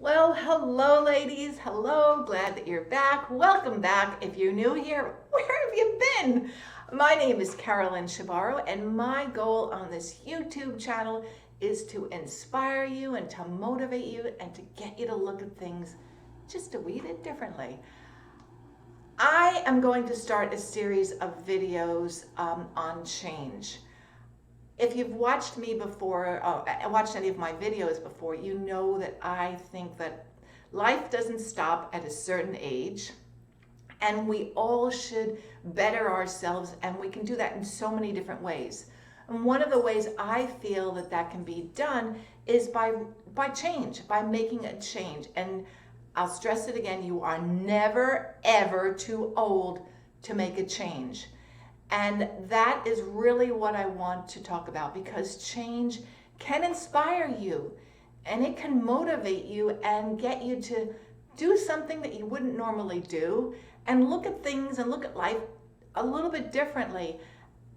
Well, hello, ladies. Hello. Glad that you're back. Welcome back. If you're new here, where have you been? My name is Carolyn Chebaro, and my goal on this YouTube channel is to inspire you and to motivate you and to get you to look at things just a wee bit differently. I am going to start a series of videos on change. If you've watched me before, watched any of my videos before, you know that I think that life doesn't stop at a certain age, and we all should better ourselves, and we can do that in so many different ways. And one of the ways I feel that that can be done is by change, by making a change. And I'll stress it again, you are never ever too old to make a change. And that is really what I want to talk about, because change can inspire you and it can motivate you and get you to do something that you wouldn't normally do and look at things and look at life a little bit differently.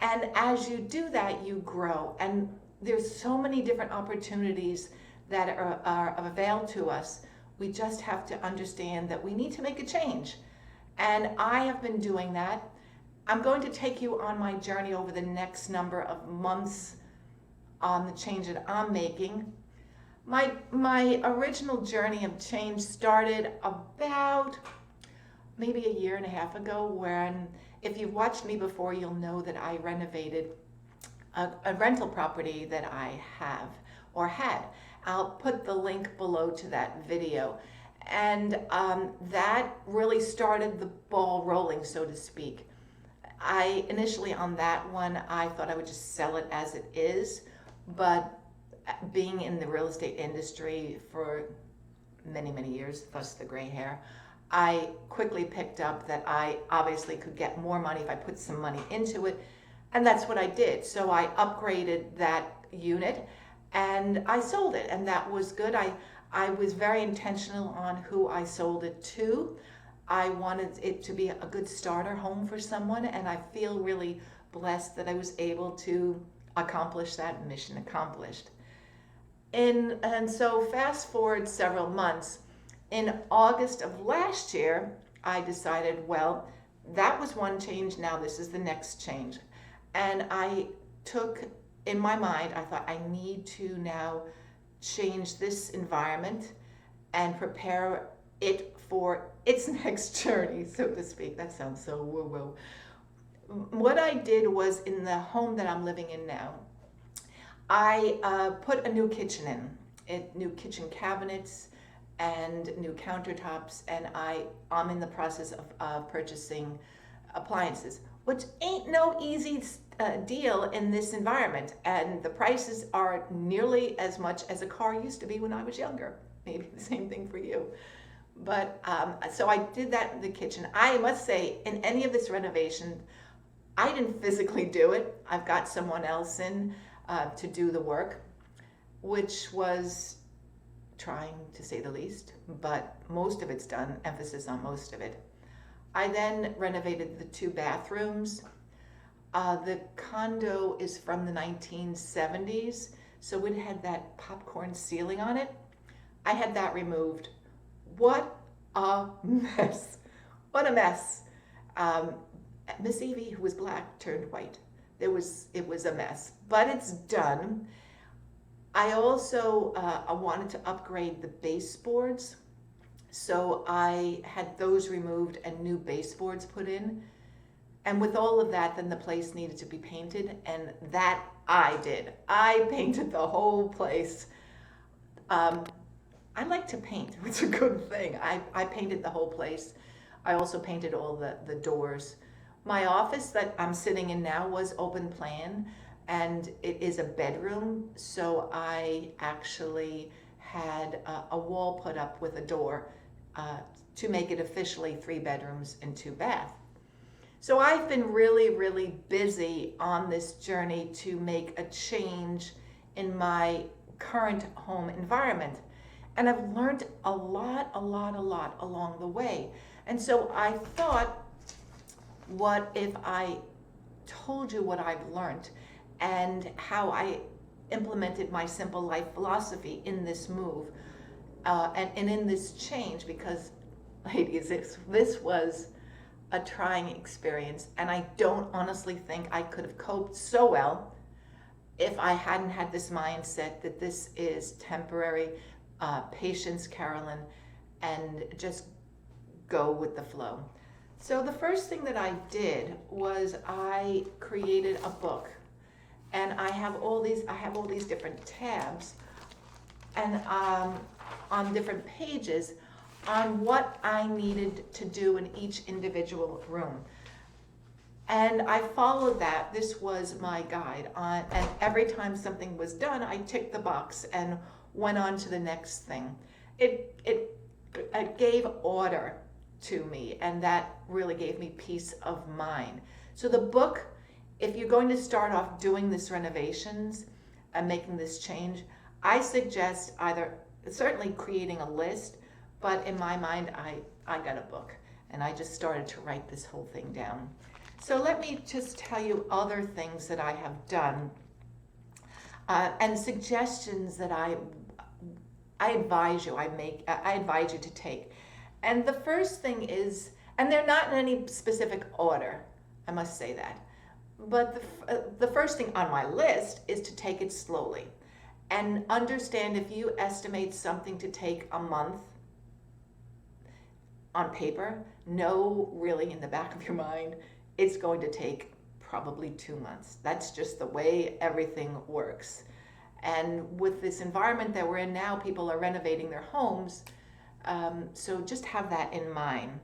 And as you do that, you grow. And there's so many different opportunities that are available to us. We just have to understand that we need to make a change. And I have been doing that. I'm going to take you on my journey over the next number of months on the change that I'm making. My original journey of change started about maybe a year and a half ago, when, if you've watched me before, you'll know that I renovated a rental property that I have or had. I'll put the link below to that video. And that really started the ball rolling, so to speak. I initially on that one, I thought I would just sell it as it is, but being in the real estate industry for many, many years, thus the gray hair, I quickly picked up that I obviously could get more money if I put some money into it, and that's what I did. So I upgraded that unit and I sold it, and that was good. I was very intentional on who I sold it to. I wanted it to be a good starter home for someone, and I feel really blessed that I was able to accomplish that. Mission accomplished. And so fast forward several months, in August of last year, I decided, well, that was one change, now this is the next change. And I took, in my mind, I thought I need to now change this environment and prepare it for its next journey, so to speak. That sounds so woo-woo. What I did was, in the home that I'm living in now, I put a new kitchen in, new kitchen cabinets and new countertops, and I'm in the process of purchasing appliances, which ain't no easy deal in this environment, and the prices are nearly as much as a car used to be when I was younger. Maybe the same thing for you. But so I did that in the kitchen. I must say, in any of this renovation, I didn't physically do it. I've got someone else in to do the work, which was trying, to say the least, but most of it's done, emphasis on most of it. I then renovated the 2 bathrooms. The condo is from the 1970s, so it had that popcorn ceiling on it. I had that removed. What a mess. What a mess. Miss Evie, who was black, turned white. It was a mess, but it's done. I also wanted to upgrade the baseboards, so I had those removed and new baseboards put in. And with all of that, then the place needed to be painted, and that I did. I painted the whole place. I like to paint. It's a good thing. I painted the whole place. I also painted all the doors. My office that I'm sitting in now was open plan, and it is a bedroom, so I actually had a wall put up with a door to make it officially 3 bedrooms and 2 baths. So I've been really, really busy on this journey to make a change in my current home environment. And I've learned a lot along the way. And so I thought, what if I told you what I've learned and how I implemented my simple life philosophy in this move? and in this change, because ladies, this was a trying experience, and I don't honestly think I could have coped so well if I hadn't had this mindset that this is temporary. Patience, Carolyn, and just go with the flow. So the first thing that I did was I created a book, and I have all these different tabs, and on different pages on what I needed to do in each individual room. And I followed that. This was my guide on, and every time something was done, I ticked the box and went on to the next thing. It gave order to me, and that really gave me peace of mind. So the book, if you're going to start off doing this renovations and making this change, I suggest either certainly creating a list, but in my mind, I got a book, and I just started to write this whole thing down. So let me just tell you other things that I have done, and suggestions that I advise you to take. And the first thing is, and they're not in any specific order, I must say that, but the first thing on my list is to take it slowly and understand if you estimate something to take a month on paper, know really in the back of your mind it's going to take probably 2 months. That's just the way everything works. And with this environment that we're in now, people are renovating their homes. So just have that in mind.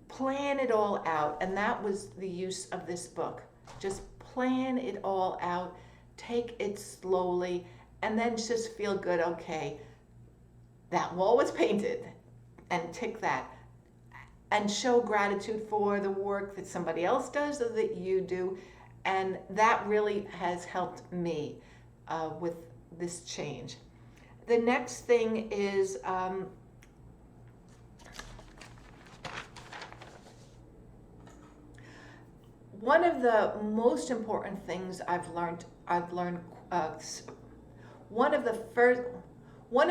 Plan it all out. And that was the use of this book. Just plan it all out. Take it slowly. And then just feel good. Okay, that wall was painted. And tick that. And show gratitude for the work that somebody else does or that you do. And that really has helped me with this change. The next thing is one of the most important things I've learned. One of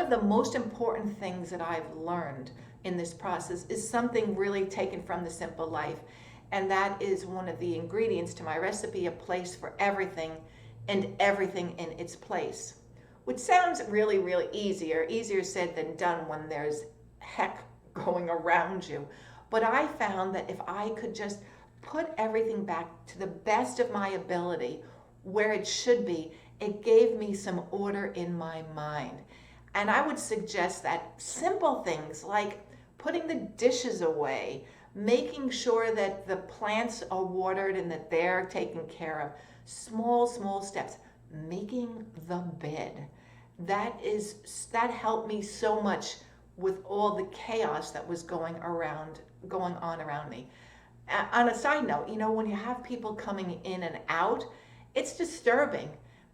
the most important things that I've learned in this process is something really taken from The Simple Life. And that is one of the ingredients to my recipe, a place for everything and everything in its place. Which sounds really, really easier said than done when there's heck going around you. But I found that if I could just put everything back to the best of my ability where it should be, it gave me some order in my mind. And I would suggest that simple things like putting the dishes away, making sure that the plants are watered and that they're taken care of. Small steps. Making the bed. That helped me so much with all the chaos that was going on around me. On a side note, when you have people coming in and out, it's disturbing.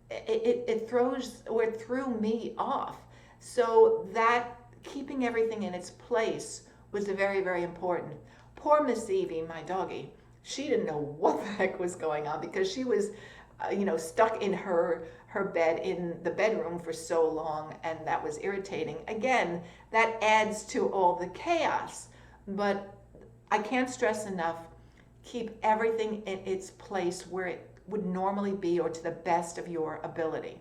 It threw me off. So that keeping everything in its place was very, very important. Poor Miss Evie, my doggie, she didn't know what the heck was going on because she was, stuck in her bed in the bedroom for so long, and that was irritating. Again, that adds to all the chaos. But I can't stress enough, keep everything in its place where it would normally be or to the best of your ability.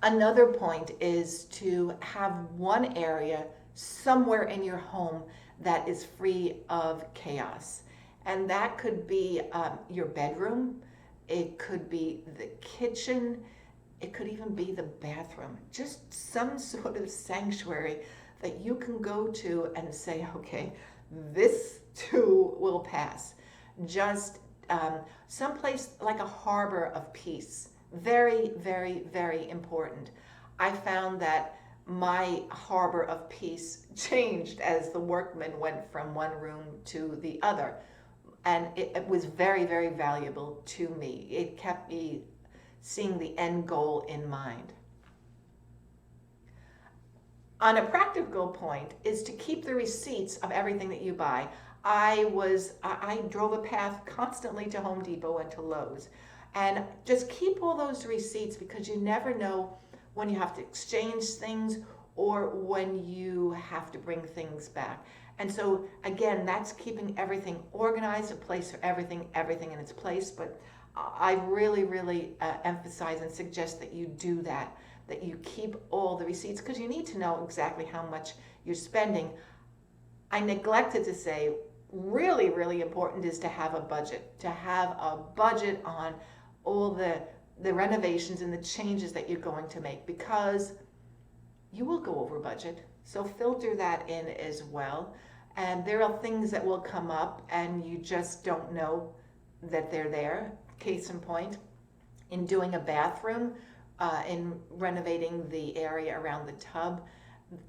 Another point is to have one area somewhere in your home that is free of chaos. And that could be your bedroom, it could be the kitchen, it could even be the bathroom. Just some sort of sanctuary that you can go to and say, okay, this too will pass. Just someplace like a harbor of peace. Very, very, very important. I found that my harbor of peace changed as the workmen went from one room to the other. And it was very, very valuable to me. It kept me seeing the end goal in mind. On a practical point is to keep the receipts of everything that you buy. I drove a path constantly to Home Depot and to Lowe's. And just keep all those receipts because you never know when you have to exchange things, or when you have to bring things back. And so again, that's keeping everything organized, a place for everything in its place. But I really, really emphasize and suggest that you do that you keep all the receipts, because you need to know exactly how much you're spending. I neglected to say, really, really important is to have a budget, on all the renovations and the changes that you're going to make, because you will go over budget. So filter that in as well. And there are things that will come up and you just don't know that they're there. Case in point, in doing a bathroom, in renovating the area around the tub,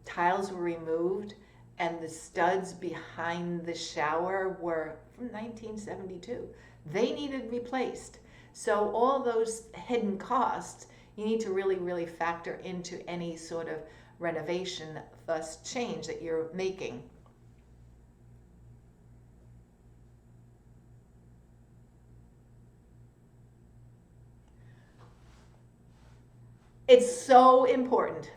tiles were removed and the studs behind the shower were from 1972. They needed replaced. So all those hidden costs, you need to really, really factor into any sort of renovation, thus change that you're making. It's so important.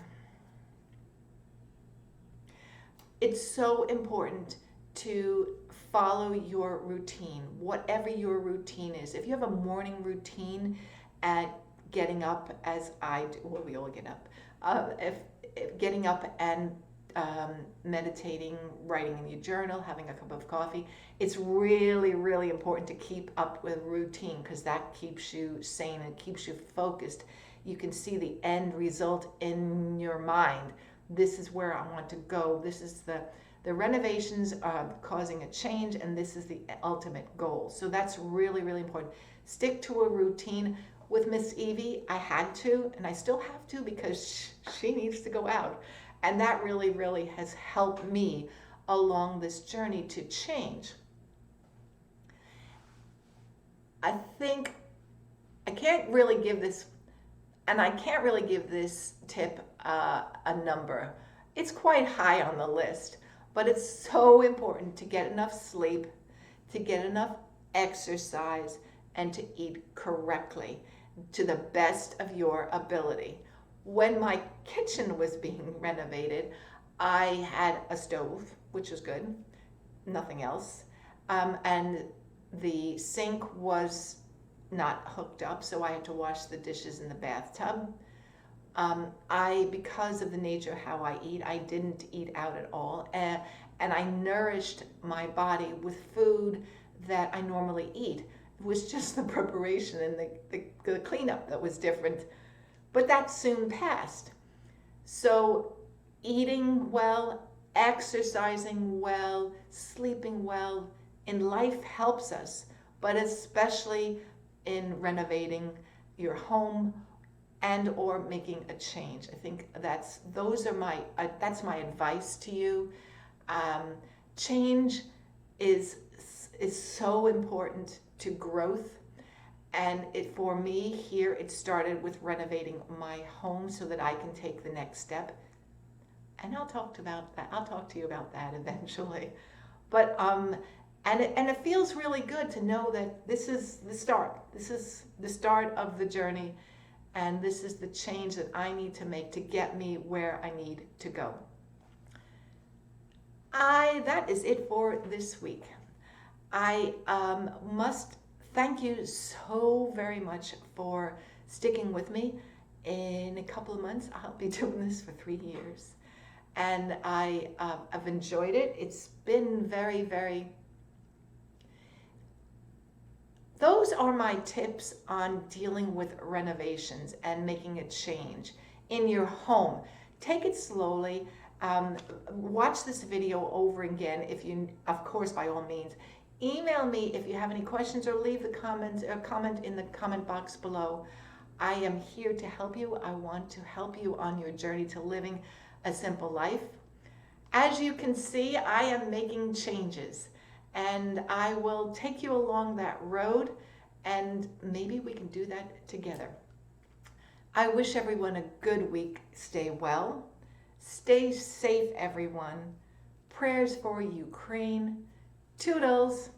It's so important to follow your routine, whatever your routine is. If you have a morning routine at getting up, as I do, well, we all get up, if getting up and meditating, writing in your journal, having a cup of coffee, it's really, really important to keep up with routine, because that keeps you sane and keeps you focused. You can see the end result in your mind. This is where I want to go. This is the renovations are causing a change, and this is the ultimate goal. So that's really, really important. Stick to a routine. With Miss Evie, I had to, and I still have to, because she needs to go out. And that really, really has helped me along this journey to change. I think I can't really give this, and I can't really give this tip a number. It's quite high on the list, but it's so important to get enough sleep, to get enough exercise, and to eat correctly to the best of your ability. When my kitchen was being renovated, I had a stove, which was good, nothing else, and the sink was not hooked up, so I had to wash the dishes in the bathtub. Because of the nature of how I eat, I didn't eat out at all, and I nourished my body with food that I normally eat. It was just the preparation and the cleanup that was different, but that soon passed. So eating well, exercising well, sleeping well in life helps us, but especially in renovating your home and or making a change. I think that's my advice to you. Change is so important to growth, and for me here, it started with renovating my home so that I can take the next step. And I'll talk to you about that eventually. But and it feels really good to know that this is the start. This is the start of the journey, and this is the change that I need to make to get me where I need to go. That is it for this week. I must thank you so very much for sticking with me. In a couple of months, I'll be doing this for 3 years. And I've enjoyed it. It's been very, very... Those are my tips on dealing with renovations and making a change in your home. Take it slowly. Watch this video over again if you, of course, by all means. Email me if you have any questions, or leave the comment in the comment box below. I am here to help you. I want to help you on your journey to living a simple life. As you can see, I am making changes, and I will take you along that road, and maybe we can do that together. I wish everyone a good week. Stay well. Stay safe, everyone. Prayers for Ukraine. Toodles.